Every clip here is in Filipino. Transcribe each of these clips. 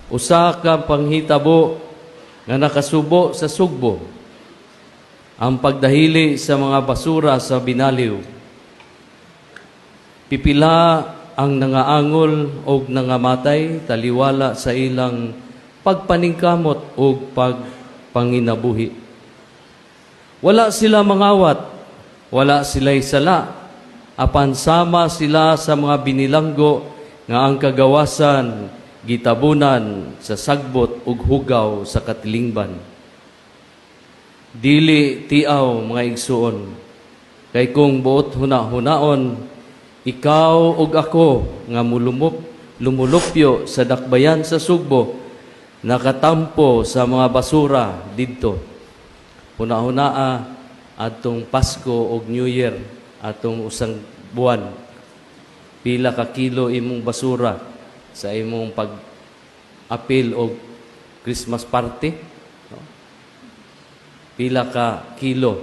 Usa ka panghitabo nga nakasubo sa Sugbo, ang pagdahili sa mga basura sa Binaliw. Pipila ang nangaangol o nangamatay taliwala sa ilang pagpaningkamot o pagpanginabuhi. Wala sila mangawat, wala sila'y sala, apan sama sila sa mga binilanggo nga ang kagawasan gitabunan sa sagbot ug hugaw sa katilingban. Dili tiaw mga igsuon, kay kung buot huna-hunaon, ikaw ug ako nga lumulupyo sa dakbayan sa Sugbo, nakatampo sa mga basura didto. Huna-hunaa atong Pasko ug New Year, atong usang buwan. Pila ka kilo imong basura sa imong pag-apil o Christmas party. No? Pila ka kilo.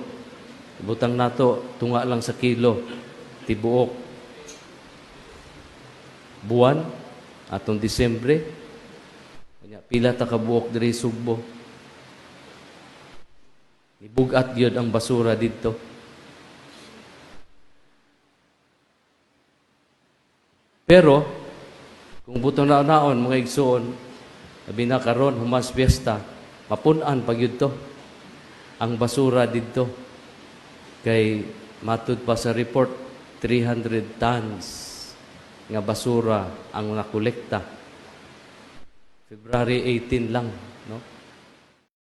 Butang nato, tunga lang sa kilo. Tibuok. Buwan, atong Disyembre. Pila ta ka buok diri Sugbo. Ibugat yun ang basura dito. Pero, kung butong naon mga igsoon, sabi na karon humas fiesta, mapunan pag yun to. Ang basura dito. Kay matud pa sa report, 300 tons nga basura ang nakolekta. February 18 lang.